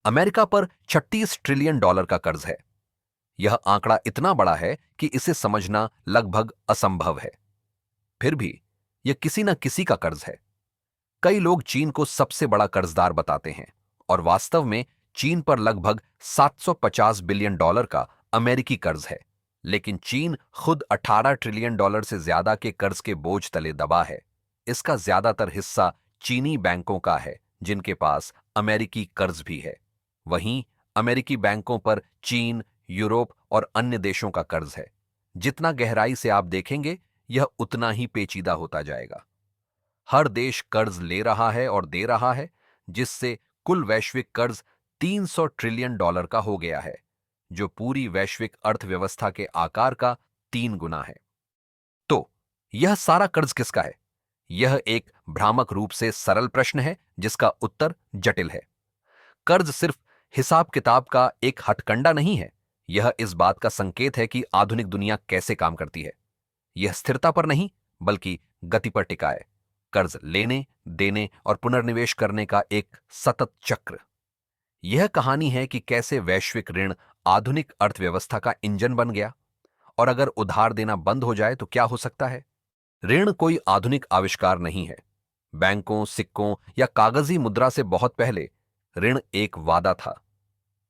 America पर 36 trillion dollar का कर्ज है। यह आंकड़ा इतना बड़ा है कि इसे समझना लगभग असंभव है। फिर भी यह किसी न किसी का कर्ज है। कई लोग चीन को सबसे बड़ा कर्जदार बताते हैं और वास्तव में चीन पर लगभग 750 बिलियन डॉलर का अमेरिकी कर्ज है। लेकिन चीन खुद 18 ट्रिलियन डॉलर से ज्यादा के कर्ज के बोझ तले दबा है। इसका ज्यादातर हिस्सा चीनी बैंकों का है, जिनके पास अमेरिकी कर्ज भी है। वहीं अमेरिकी बैंकों पर चीन, यूरोप और अन्य देशों का कर्ज है। जितना गहराई से आप देखेंगे, यह उतना ही पेचीदा होता जाएगा। हर देश कर्ज ले रहा है और दे रहा है, जिससे कुल वैश्विक कर्ज 300 ट्रिलियन डॉलर का हो गया है, जो पूरी वैश्विक अर्थव्यवस्था के आकार का 3 गुना है। तो यह सारा कर्ज किसका है? यह एक भ्रामक रूप से सरल प्रश्न है, जिसका उत्तर जटिल है। कर्ज सिर्फ हिसाब किताब का एक हथकंडा नहीं है। यह इस बात का संकेत है कि आधुनिक दुनिया कैसे काम करती है। यह स्थिरता पर नहीं, बल्कि गति पर टिका है। कर्ज लेने, देने और पुनर्निवेश करने का एक सतत चक्र। यह कहानी है कि कैसे वैश्विक ऋण आधुनिक अर्थव्यवस्था का इंजन बन गया, और अगर उधार देना बंद हो जाए तो क्या हो सकता है। ऋण कोई आधुनिक आविष्कार नहीं है। बैंकों, सिक्कों या कागजी मुद्रा से बहुत पहले ऋण एक वादा था।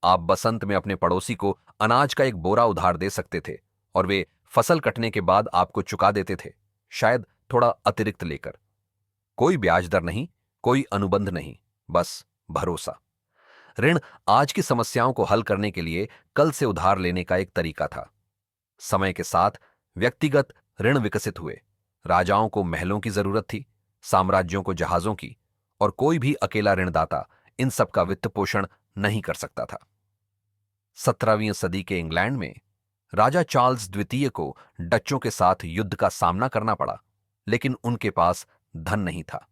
आप बसंत में अपने पड़ोसी को अनाज का एक बोरा उधार दे सकते थे, और वे फसल कटने के बाद आपको चुका देते थे, शायद थोड़ा अतिरिक्त लेकर। कोई ब्याज दर नहीं, कोई अनुबंध नहीं, बस भरोसा। ऋण आज की समस्याओं को हल करने के लिए कल से उधार लेने का एक तरीका था। समय के साथ व्यक्तिगत ऋण विकसित हुए। राजाओं को महलों की जरूरत थी, साम्राज्यों को जहाजों की, और कोई भी अकेला ऋणदाता इन सब का वित्त पोषण नहीं कर सकता था। 17वीं सदी के इंग्लैंड में राजा चार्ल्स द्वितीय को डच्चों के साथ युद्ध का सामना करना पड़ा, लेकिन उनके पास धन नहीं था।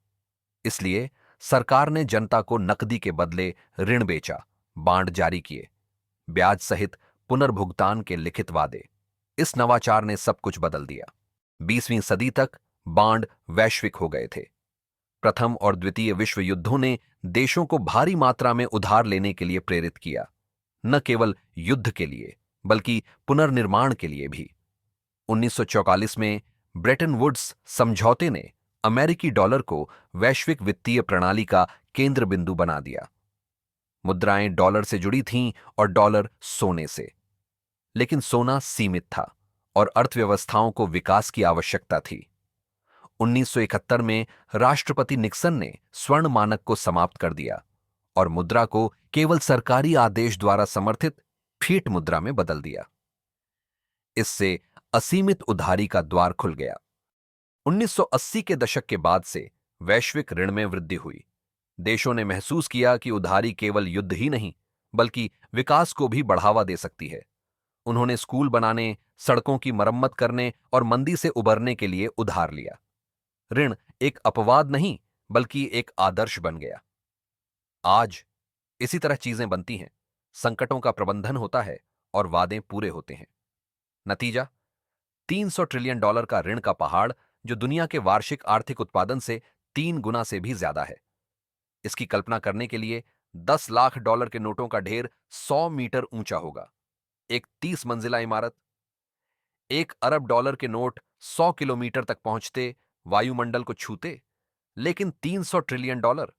इसलिए सरकार ने जनता को नकदी के बदले ऋण बेचा, बांड जारी किए, ब्याज सहित पुनर्भुगतान के लिखित वादे। इस नवाचार ने सब कुछ बदल दिया। 20वीं सदी तक बांड वैश्विक हो गए थे। प्रथम और द्वितीय विश्व युद्धों ने देशों को भारी मात्रा में उधार लेने के लिए प्रेरित किया, न केवल युद्ध के लिए, बल्कि पुनर्निर्माण के लिए भी। 1944 में ब्रेटन वुड्स समझौते ने अमेरिकी डॉलर को वैश्विक वित्तीय प्रणाली का केंद्र बिंदु बना दिया। मुद्राएं डॉलर से जुड़ी थीं और डॉलर सोने से। लेकिन सोना सीमित था और अर्थव्यवस्थाओं को विकास की आवश्यकता थी। 1971 में राष्ट्रपति निक्सन ने स्वर्ण मानक को समाप्त कर दिया और मुद्रा को केवल सरकारी आदेश द्वारा समर्थित फीट मुद्रा में बदल दिया। इससे असीमित उधारी का द्वार खुल गया। 1980 के दशक के बाद से वैश्विक ऋण में वृद्धि हुई। देशों ने महसूस किया कि उधारी केवल युद्ध ही नहीं, बल्कि विकास को भी बढ़ावा दे सकती है। उन्होंने स्कूल बनाने, सड़कों की मरम्मत करने और मंदी से उबरने के लिए उधार लिया। ऋण एक अपवाद नहीं, बल्कि एक आदर्श बन गया। आज इसी तरह चीजें बनती हैं। संकटों का प्रबंधन होता है और वादे पूरे होते हैं। नतीजा 300 ट्रिलियन डॉलर का ऋण का पहाड़, जो दुनिया के वार्षिक आर्थिक उत्पादन से 3 गुना से भी ज्यादा है। इसकी कल्पना करने के लिए 10 लाख डॉलर के नोटों का ढेर 100 मीटर ऊंचा होगा। एक 30 मंजिला इमारत। 1 अरब डॉलर के नोट 100 किलोमीटर तक पहुंचते, वायुमंडल को छूते। लेकिन 300 ट्रिलियन डॉलर,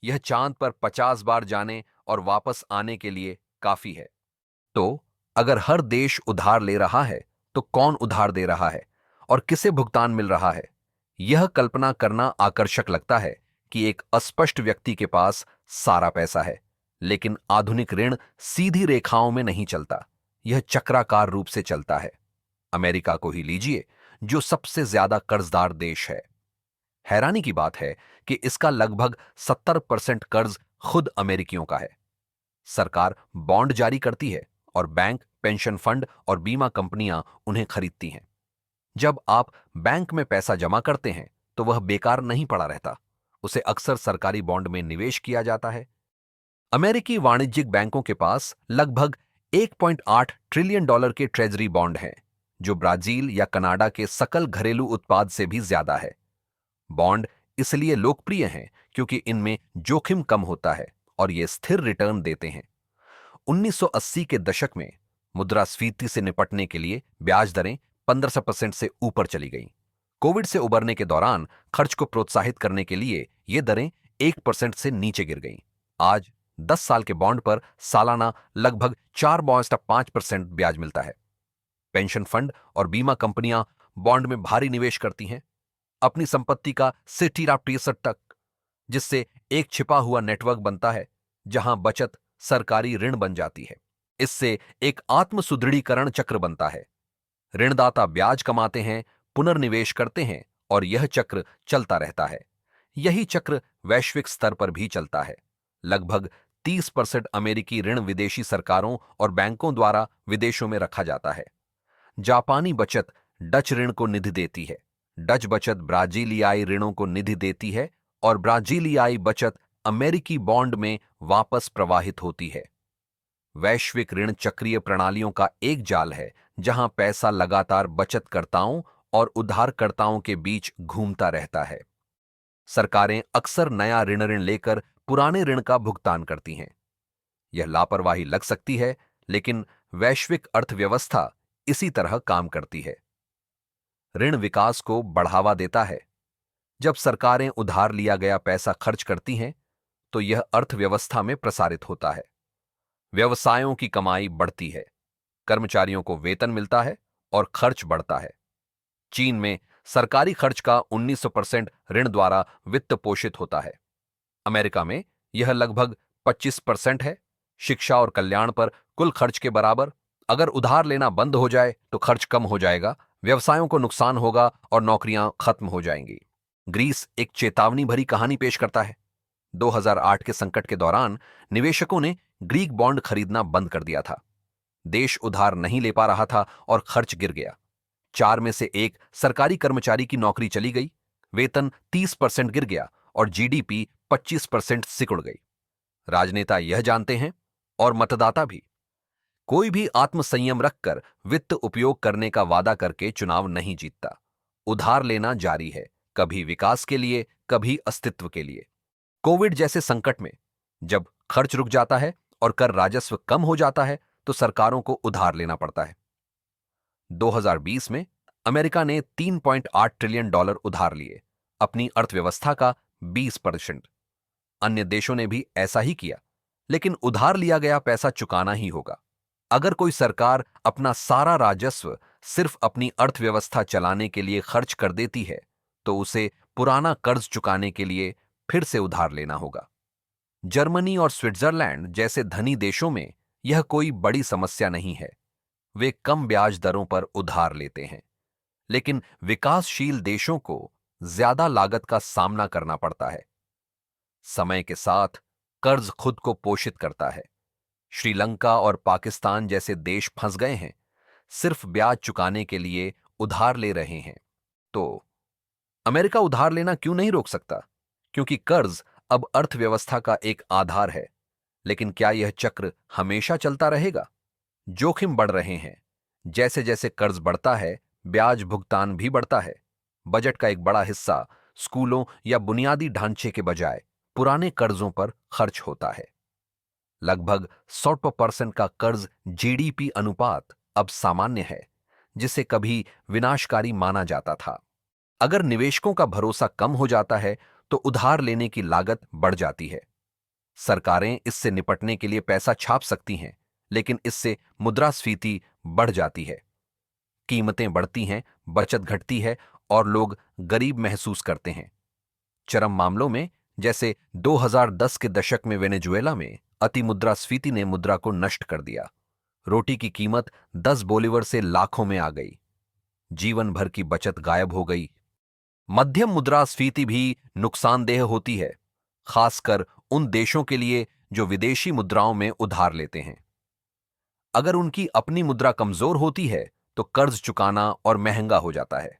यह चांद पर 50 बार जाने और वापस आने के लिए काफी है। तो अगर हर देश उधार ले रहा है, तो कौन उधार दे रहा है और किसे भुगतान मिल रहा है? यह कल्पना करना आकर्षक लगता है कि एक अस्पष्ट व्यक्ति के पास सारा पैसा है, लेकिन आधुनिक ऋण सीधी रेखाओं में नहीं चलता। यह चक्राकार रूप से चलता है। अमेरिका को ही लीजिए, जो सबसे ज्यादा कर्जदार देश है। हैरानी की बात है कि इसका लगभग 70% कर्ज खुद अमेरिकियों का है। सरकार बॉन्ड जारी करती है और बैंक, पेंशन फंड और बीमा कंपनियां उन्हें खरीदती हैं। जब आप बैंक में पैसा जमा करते हैं, तो वह बेकार नहीं पड़ा रहता। उसे अक्सर सरकारी बॉन्ड में निवेश किया जाता है। अमेरिकी वाणिज्यिक बैंकों के पास लगभग 1.8 ट्रिलियन डॉलर के ट्रेजरी बॉन्ड हैं, जो ब्राजील या कनाडा के सकल घरेलू उत्पाद से भी ज्यादा है। बॉन्ड इसलिए लोकप्रिय हैं क्योंकि इनमें जोखिम कम होता है और ये स्थिर रिटर्न देते हैं। 1980 के दशक में मुद्रास्फीति से निपटने के लिए ब्याज दरें 15% से ऊपर चली गईं। कोविड से उबरने के दौरान खर्च को प्रोत्साहित करने के लिए ये दरें 1% से नीचे गिर गईं। आज 10 साल के बॉन्ड पर सालाना लगभग 4.5% ब्याज मिलता है। पेंशन फंड और बीमा कंपनियां बॉन्ड में भारी निवेश करती हैं, अपनी संपत्ति का 60% तक, जिससे एक छिपा हुआ नेटवर्क बनता है जहां बचत सरकारी ऋण बन जाती है। इससे एक आत्म सुदृढ़ीकरण चक्र बनता है। ऋणदाता ब्याज कमाते हैं, पुनर्निवेश करते हैं और यह चक्र चलता रहता है। यही चक्र वैश्विक स्तर पर भी चलता है। लगभग 30% अमेरिकी ऋण विदेशी सरकारों और बैंकों द्वारा विदेशों में रखा जाता है। जापानी बचत डच ऋण को निधि देती है, डच बचत ब्राजीलियाई ऋणों को निधि देती है और ब्राजीलियाई बचत अमेरिकी बॉन्ड में वापस प्रवाहित होती है। वैश्विक ऋण चक्रीय प्रणालियों का एक जाल है जहां पैसा लगातार बचतकर्ताओं और उधारकर्ताओं के बीच घूमता रहता है। सरकारें अक्सर नया ऋण लेकर पुराने ऋण का भुगतान करती हैं। यह लापरवाही लग सकती है, लेकिन वैश्विक अर्थव्यवस्था इसी तरह काम करती है। ऋण विकास को बढ़ावा देता है। जब सरकारें उधार लिया गया पैसा खर्च करती हैं, तो यह अर्थव्यवस्था में प्रसारित होता है। व्यवसायों की कमाई बढ़ती है, कर्मचारियों को वेतन मिलता है और खर्च बढ़ता है। चीन में सरकारी खर्च का 19% ऋण द्वारा वित्त पोषित होता है। अमेरिका में यह लगभग 25% है। शिक्षा और कल्याण पर कुल खर्च के बराबर। अगर उधार लेना बंद हो जाए तो खर्च कम हो जाएगा, व्यवसायों को नुकसान होगा और नौकरियां खत्म हो जाएंगी। ग्रीस एक चेतावनी भरी कहानी पेश करता है। 2008 के संकट के दौरान निवेशकों ने ग्रीक बॉन्ड खरीदना बंद कर दिया था। देश उधार नहीं ले पा रहा था और खर्च गिर गया। 4 में से 1 सरकारी कर्मचारी की नौकरी चली गई, वेतन 30% गिर गया और जीडीपी 25% सिकुड़ गई। राजनेता यह जानते हैं और मतदाता भी। कोई भी आत्मसंयम रखकर वित्त उपयोग करने का वादा करके चुनाव नहीं जीतता। उधार लेना जारी है, कभी विकास के लिए, कभी अस्तित्व के लिए। कोविड जैसे संकट में जब खर्च रुक जाता है और कर राजस्व कम हो जाता है, तो सरकारों को उधार लेना पड़ता है। 2020 में अमेरिका ने $3.8 ट्रिलियन उधार लिए, अपनी अर्थव्यवस्था का 20%। अन्य देशों ने भी ऐसा ही किया, लेकिन उधार लिया गया पैसा चुकाना ही होगा। अगर कोई सरकार अपना सारा राजस्व सिर्फ अपनी अर्थव्यवस्था चलाने के लिए खर्च कर देती है, तो उसे पुराना कर्ज चुकाने के लिए फिर से उधार लेना होगा। जर्मनी और स्विट्जरलैंड जैसे धनी देशों में यह कोई बड़ी समस्या नहीं है। वे कम ब्याज दरों पर उधार लेते हैं, लेकिन विकासशील देशों को ज्यादा लागत का सामना करना पड़ता है। समय के साथ कर्ज खुद को पोषित करता है। श्रीलंका और पाकिस्तान जैसे देश फंस गए हैं, सिर्फ ब्याज चुकाने के लिए उधार ले रहे हैं। तो अमेरिका उधार लेना क्यों नहीं रोक सकता? क्योंकि कर्ज अब अर्थव्यवस्था का एक आधार है। लेकिन क्या यह चक्र हमेशा चलता रहेगा? जोखिम बढ़ रहे हैं। जैसे जैसे कर्ज बढ़ता है, ब्याज भुगतान भी बढ़ता है। बजट का एक बड़ा हिस्सा स्कूलों या बुनियादी ढांचे के बजाय पुराने कर्जों पर खर्च होता है। लगभग 100% का कर्ज जीडीपी अनुपात अब सामान्य है, जिसे कभी विनाशकारी माना जाता था। अगर निवेशकों का भरोसा कम हो जाता है, तो उधार लेने की लागत बढ़ जाती है। सरकारें इससे निपटने के लिए पैसा छाप सकती हैं, लेकिन इससे मुद्रास्फीति बढ़ जाती है। कीमतें बढ़ती हैं, बचत घटती है और लोग गरीब महसूस करते हैं। चरम मामलों में, जैसे 2010 के दशक में वेनेजुएला में, अति मुद्रास्फीति ने मुद्रा को नष्ट कर दिया। रोटी की कीमत 10 बोलीवर से लाखों में आ गई। जीवन भर की बचत गायब हो गई। मध्यम मुद्रास्फीति भी नुकसानदेह होती है, खासकर उन देशों के लिए जो विदेशी मुद्राओं में उधार लेते हैं। अगर उनकी अपनी मुद्रा कमजोर होती है, तो कर्ज चुकाना और महंगा हो जाता है।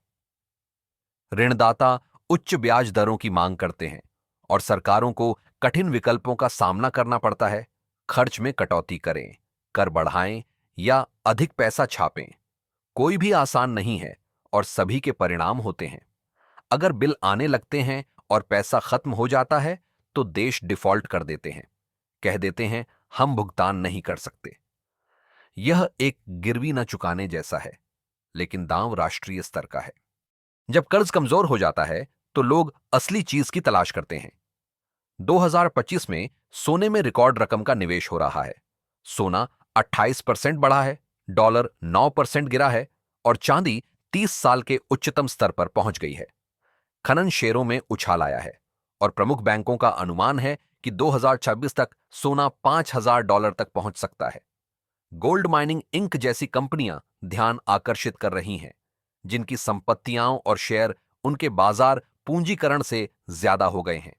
ऋणदाता उच्च ब्याज दरों की मांग करते हैं और सरकारों को कठिन विकल्पों का सामना करना पड़ता है। खर्च में कटौती करें, कर बढ़ाएं या अधिक पैसा छापें। कोई भी आसान नहीं है और सभी के परिणाम होते हैं। अगर बिल आने लगते हैं और पैसा खत्म हो जाता है, तो देश डिफॉल्ट कर देते हैं। कह देते हैं हम भुगतान नहीं कर सकते। यह एक गिरवी न चुकाने जैसा है, लेकिन दांव राष्ट्रीय स्तर का है। जब कर्ज कमजोर हो जाता है तो लोग असली चीज की तलाश करते हैं। 2025 में सोने में रिकॉर्ड रकम का निवेश हो रहा है। सोना 28% बढ़ा है, डॉलर 9% गिरा है और चांदी 30 साल के उच्चतम स्तर पर पहुंच गई है। खनन शेयरों में उछाल आया है और प्रमुख बैंकों का अनुमान है कि 2026 तक सोना $5,000 तक पहुंच सकता है। गोल्ड माइनिंग इंक जैसी कंपनियां ध्यान आकर्षित कर रही हैं, जिनकी संपत्तियां और शेयर उनके बाजार पूंजीकरण से ज्यादा हो गए हैं।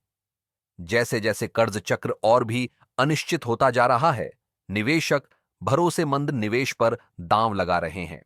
जैसे जैसे कर्ज चक्र और भी अनिश्चित होता जा रहा है, निवेशक भरोसेमंद निवेश पर दांव लगा रहे हैं।